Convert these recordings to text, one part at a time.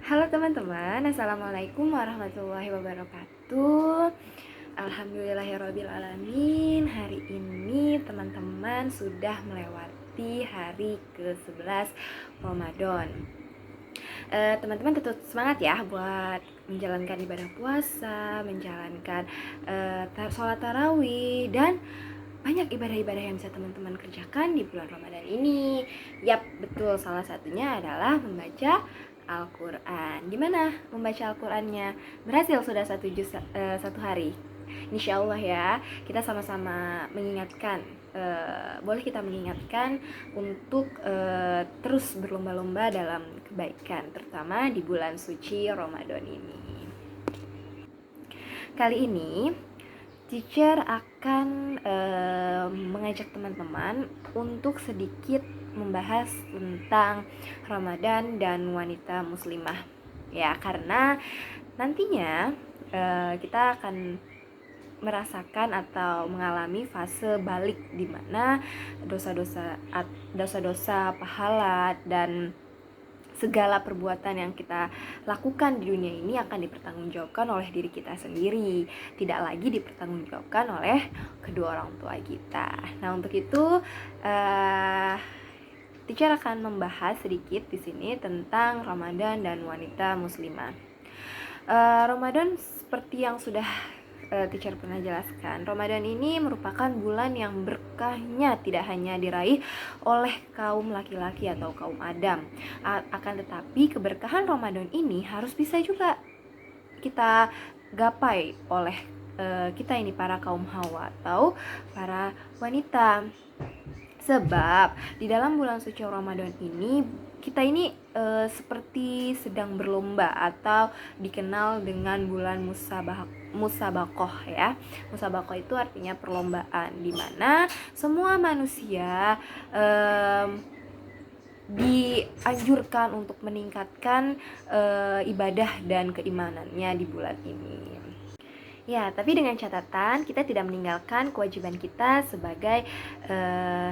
Halo teman-teman, Assalamualaikum warahmatullahi wabarakatuh. Alhamdulillahirrabbilalamin. Hari ini teman-teman sudah melewati hari ke-11 Ramadan. Teman-teman tetap semangat ya buat menjalankan ibadah puasa, menjalankan sholat tarawih, dan banyak ibadah-ibadah yang bisa teman-teman kerjakan di bulan Ramadan ini. Yap, betul, salah satunya adalah membaca Al-Quran. Gimana membaca Al-Qurannya? Berhasil sudah satu juz satu hari? Insya Allah ya. Kita sama-sama mengingatkan, boleh kita mengingatkan untuk terus berlomba-lomba dalam kebaikan, terutama di bulan suci Ramadan ini. Kali ini teacher akan mengajak teman-teman untuk sedikit membahas tentang Ramadan dan wanita muslimah ya, karena nantinya kita akan merasakan atau mengalami fase balik di mana dosa-dosa, pahala, dan segala perbuatan yang kita lakukan di dunia ini akan dipertanggungjawabkan oleh diri kita sendiri, tidak lagi dipertanggungjawabkan oleh kedua orang tua kita. Nah, untuk itu teacher akan membahas sedikit di sini tentang Ramadan dan wanita muslimah. Ramadan seperti yang sudah teacher pernah jelaskan, Ramadan ini merupakan bulan yang berkahnya tidak hanya diraih oleh kaum laki-laki atau kaum Adam, akan tetapi keberkahan Ramadan ini harus bisa juga kita gapai oleh kita ini, para kaum Hawa atau para wanita. Sebab di dalam bulan suci Ramadan ini kita ini seperti sedang berlomba atau dikenal dengan bulan musabakoh ya. Musabakoh itu artinya perlombaan, di mana semua manusia dianjurkan untuk meningkatkan ibadah dan keimanannya di bulan ini. Ya, tapi dengan catatan kita tidak meninggalkan kewajiban kita sebagai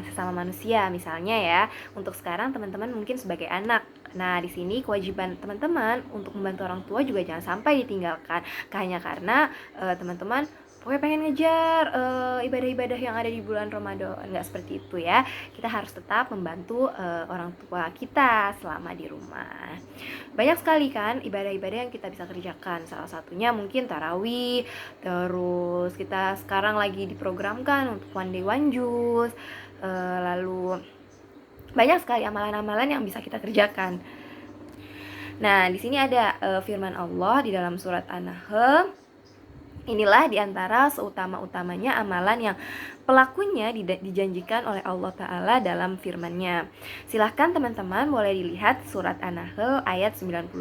sesama manusia. Misalnya ya, untuk sekarang teman-teman mungkin sebagai anak. Nah, di sini kewajiban teman-teman untuk membantu orang tua juga jangan sampai ditinggalkan. Hanya karena teman-teman pokoknya pengen ngejar ibadah-ibadah yang ada di bulan Ramadan. Nggak seperti itu ya. Kita harus tetap membantu orang tua kita selama di rumah. Banyak sekali kan ibadah-ibadah yang kita bisa kerjakan. Salah satunya mungkin tarawih. Terus kita sekarang lagi diprogramkan untuk one day one juice. Lalu banyak sekali amalan-amalan yang bisa kita kerjakan. Nah, di sini ada firman Allah di dalam surat An-Nahl. Inilah diantara seutama-utamanya amalan yang pelakunya dijanjikan oleh Allah Ta'ala dalam firman-Nya. Silahkan teman-teman boleh dilihat surat An-Nahl ayat 97.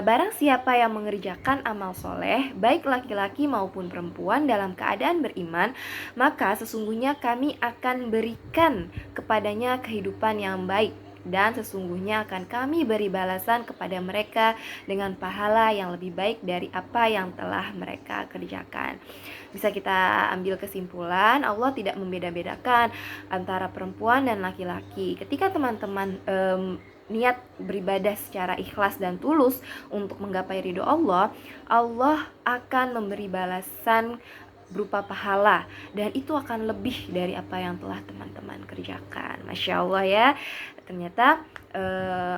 Barang siapa yang mengerjakan amal soleh, baik laki-laki maupun perempuan dalam keadaan beriman, maka sesungguhnya kami akan berikan kepadanya kehidupan yang baik, dan sesungguhnya akan kami beri balasan kepada mereka dengan pahala yang lebih baik dari apa yang telah mereka kerjakan. Bisa kita ambil kesimpulan, Allah tidak membeda-bedakan antara perempuan dan laki-laki. Ketika teman-teman niat beribadah secara ikhlas dan tulus untuk menggapai ridho Allah, Allah akan memberi balasan berupa pahala, dan itu akan lebih dari apa yang telah teman-teman kerjakan. Masya Allah ya, ternyata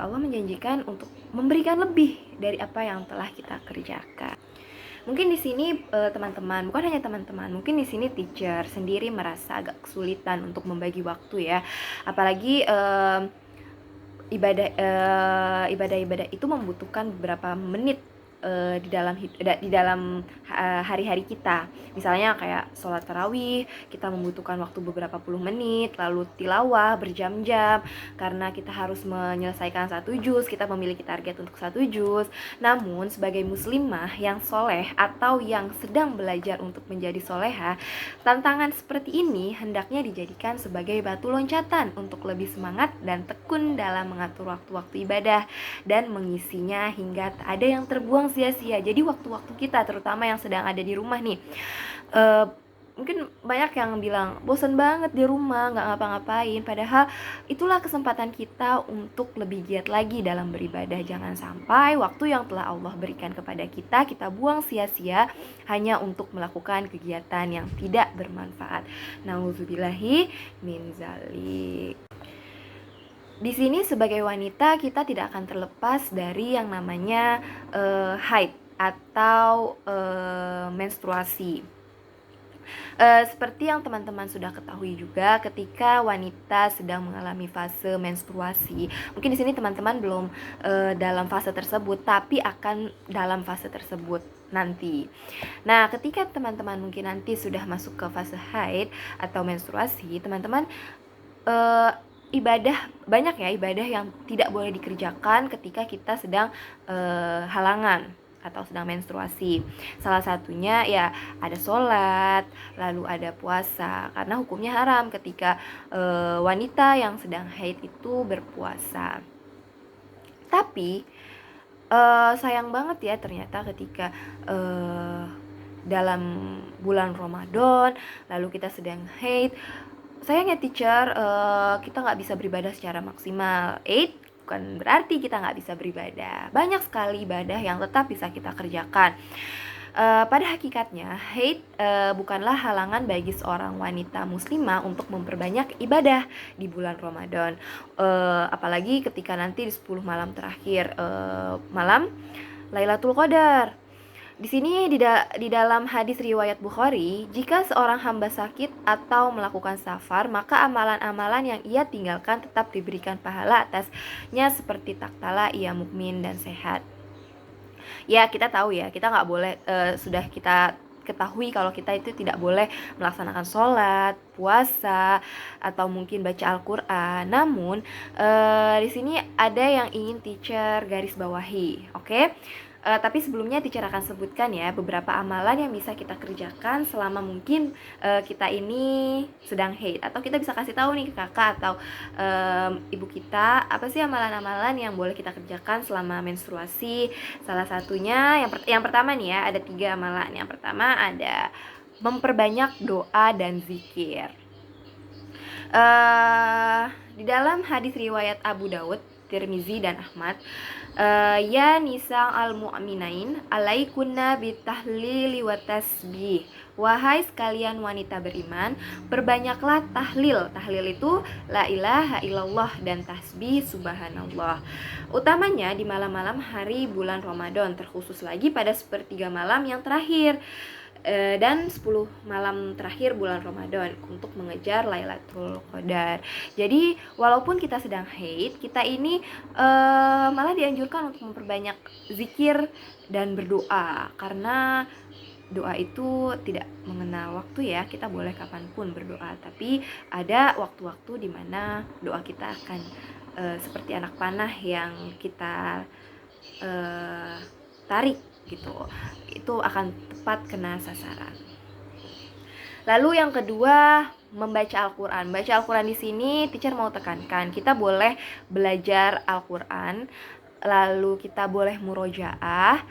Allah menjanjikan untuk memberikan lebih dari apa yang telah kita kerjakan. Mungkin di sini teman-teman, bukan hanya teman-teman, mungkin di sini teacher sendiri merasa agak kesulitan untuk membagi waktu ya, apalagi ibadah itu membutuhkan beberapa menit di dalam hari-hari kita. Misalnya kayak sholat tarawih, kita membutuhkan waktu beberapa puluh menit, lalu tilawah berjam-jam karena kita harus menyelesaikan satu juz, kita memiliki target untuk satu juz. Namun sebagai muslimah yang soleh atau yang sedang belajar untuk menjadi soleha, tantangan seperti ini hendaknya dijadikan sebagai batu loncatan untuk lebih semangat dan tekun dalam mengatur waktu-waktu ibadah dan mengisinya hingga tak ada yang terbuang sia-sia. Jadi waktu-waktu kita, terutama yang sedang ada di rumah nih, Mungkin banyak yang bilang bosan banget di rumah, nggak ngapa-ngapain. Padahal itulah kesempatan kita untuk lebih giat lagi dalam beribadah. Jangan sampai waktu yang telah Allah berikan kepada kita buang sia-sia hanya untuk melakukan kegiatan yang tidak bermanfaat. Nauzubillahi min zalik. Di sini sebagai wanita kita tidak akan terlepas dari yang namanya haid atau menstruasi. Seperti yang teman-teman sudah ketahui juga, ketika wanita sedang mengalami fase menstruasi, mungkin di sini teman-teman belum dalam fase tersebut, tapi akan dalam fase tersebut nanti. Nah, ketika teman-teman mungkin nanti sudah masuk ke fase haid atau menstruasi, teman-teman banyak ya ibadah yang tidak boleh dikerjakan ketika kita sedang halangan atau sedang menstruasi. Salah satunya ya ada sholat, lalu ada puasa, karena hukumnya haram ketika wanita yang sedang haid itu berpuasa. Tapi sayang banget ya ternyata ketika dalam bulan Ramadan lalu kita sedang haid, sayangnya teacher, kita nggak bisa beribadah secara maksimal. Bukan berarti kita nggak bisa beribadah. Banyak sekali ibadah yang tetap bisa kita kerjakan. Pada hakikatnya, haid bukanlah halangan bagi seorang wanita muslimah untuk memperbanyak ibadah di bulan Ramadan. Apalagi ketika nanti di 10 malam terakhir, malam Lailatul Qadar. Di sini di dalam hadis riwayat Bukhari, jika seorang hamba sakit atau melakukan safar, maka amalan-amalan yang ia tinggalkan tetap diberikan pahala atasnya seperti tatkala ia mukmin dan sehat. Ya, kita tahu ya, kita nggak boleh, sudah kita ketahui kalau kita itu tidak boleh melaksanakan sholat, puasa, atau mungkin baca Al-Quran. Namun di sini ada yang ingin teacher garis bawahi, oke? Tapi sebelumnya teacher akan sebutkan ya beberapa amalan yang bisa kita kerjakan selama mungkin kita ini sedang haid, atau kita bisa kasih tahu nih ke kakak atau ibu kita apa sih amalan-amalan yang boleh kita kerjakan selama menstruasi. Salah satunya yang pertama nih ya, ada 3 amalan. Yang pertama ada memperbanyak doa dan zikir. Di dalam hadis riwayat Abu Daud, Tirmizi dan Ahmad, ya nisa al-mu'minain alaikunna bitahlili wa tasbih. Wahai sekalian wanita beriman, perbanyaklah tahlil. Tahlil itu la ilaha illallah dan tasbih subhanallah. Utamanya di malam-malam hari bulan Ramadan, terkhusus lagi pada sepertiga malam yang terakhir dan 10 malam terakhir bulan Ramadan untuk mengejar Lailatul Qadar. Jadi walaupun kita sedang haid, kita ini malah dianjurkan untuk memperbanyak zikir dan berdoa, karena doa itu tidak mengenal waktu ya. Kita boleh kapanpun berdoa, tapi ada waktu-waktu di mana doa kita akan seperti anak panah yang kita tarik gitu, itu akan tepat kena sasaran. Lalu yang kedua, membaca Al-Quran. Baca Al-Quran di sini teacher mau tekankan, kita boleh belajar Al-Quran, lalu kita boleh murojaah,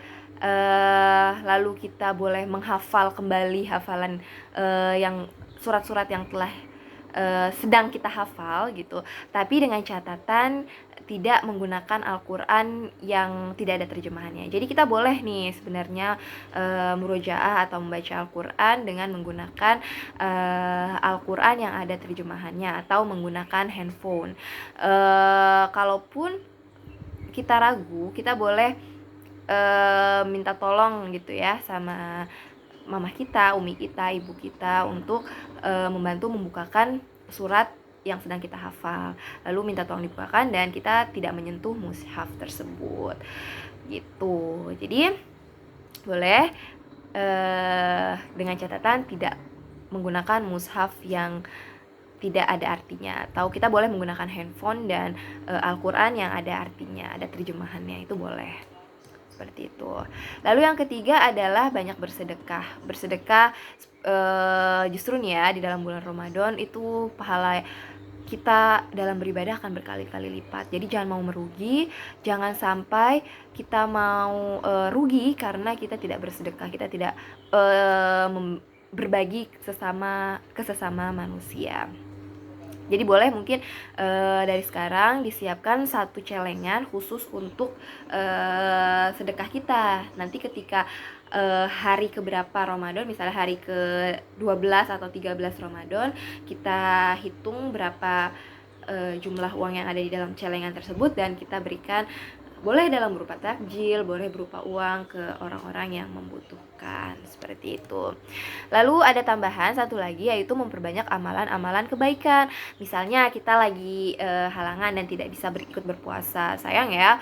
lalu kita boleh menghafal kembali hafalan yang surat-surat yang telah sedang kita hafal gitu. Tapi dengan catatan tidak menggunakan Al-Quran yang tidak ada terjemahannya. Jadi kita boleh nih sebenarnya murojaah atau membaca Al-Quran dengan menggunakan Al-Quran yang ada terjemahannya atau menggunakan handphone. Kalaupun kita ragu, kita boleh minta tolong gitu ya sama mama kita, umi kita, ibu kita untuk membantu membukakan surat yang sedang kita hafal, lalu minta tolong dibukakan dan kita tidak menyentuh mushaf tersebut gitu. Jadi boleh dengan catatan tidak menggunakan mushaf yang tidak ada artinya, atau kita boleh menggunakan handphone dan Al-Quran yang ada artinya, ada terjemahannya, itu boleh. Seperti itu. Lalu yang ketiga adalah banyak bersedekah. Bersedekah justru nih ya, di dalam bulan Ramadan itu pahala kita dalam beribadah akan berkali-kali lipat. Jadi jangan mau merugi, jangan sampai kita mau rugi karena kita tidak bersedekah, kita tidak berbagi ke sesama manusia. Jadi boleh mungkin dari sekarang disiapkan satu celengan khusus untuk sedekah kita. Nanti ketika hari keberapa Ramadan, misalnya hari ke-12 atau 13 Ramadan, kita hitung berapa jumlah uang yang ada di dalam celengan tersebut dan kita berikan, boleh dalam berupa takjil, boleh berupa uang ke orang-orang yang membutuhkan, seperti itu. Lalu ada tambahan satu lagi, yaitu memperbanyak amalan-amalan kebaikan. Misalnya kita lagi halangan dan tidak bisa ikut berpuasa, sayang ya.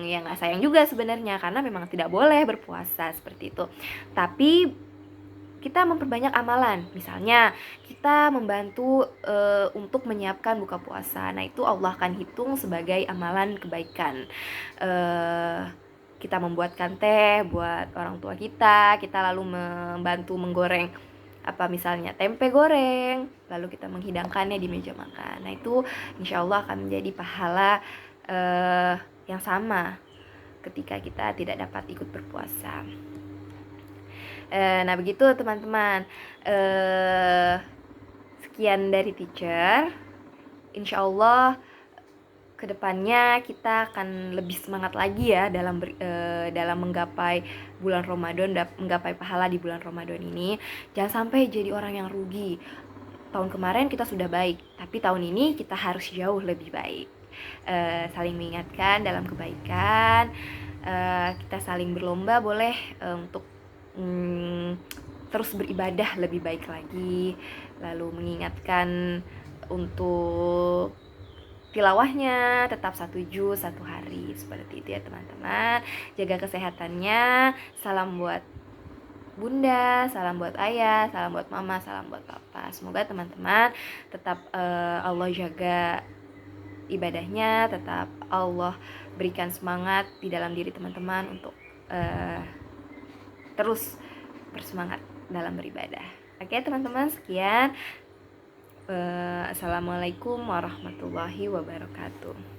Ya nggak sayang juga sebenarnya, karena memang tidak boleh berpuasa seperti itu. Tapi kita memperbanyak amalan, misalnya kita membantu untuk menyiapkan buka puasa. Nah, itu Allah akan hitung sebagai amalan kebaikan. Kita membuatkan teh buat orang tua kita lalu membantu menggoreng misalnya tempe goreng, lalu kita menghidangkannya di meja makan. Nah, itu insya Allah akan menjadi pahala yang sama ketika kita tidak dapat ikut berpuasa. Nah, begitu teman-teman. Sekian dari teacher. Insya Allah kedepannya kita akan lebih semangat lagi ya dalam menggapai bulan Ramadan, menggapai pahala di bulan Ramadan ini. Jangan sampai jadi orang yang rugi. Tahun kemarin kita sudah baik, tapi tahun ini kita harus jauh lebih baik. Saling mengingatkan dalam kebaikan. Kita saling berlomba boleh untuk terus beribadah lebih baik lagi, lalu mengingatkan untuk tilawahnya tetap 1 juz 1 hari, seperti itu ya teman-teman. Jaga kesehatannya. Salam buat bunda, salam buat ayah, salam buat mama, salam buat papa. Semoga teman-teman tetap Allah jaga ibadahnya, tetap Allah berikan semangat di dalam diri teman-teman untuk terus bersemangat dalam beribadah. Oke teman-teman, sekian. Assalamualaikum warahmatullahi wabarakatuh.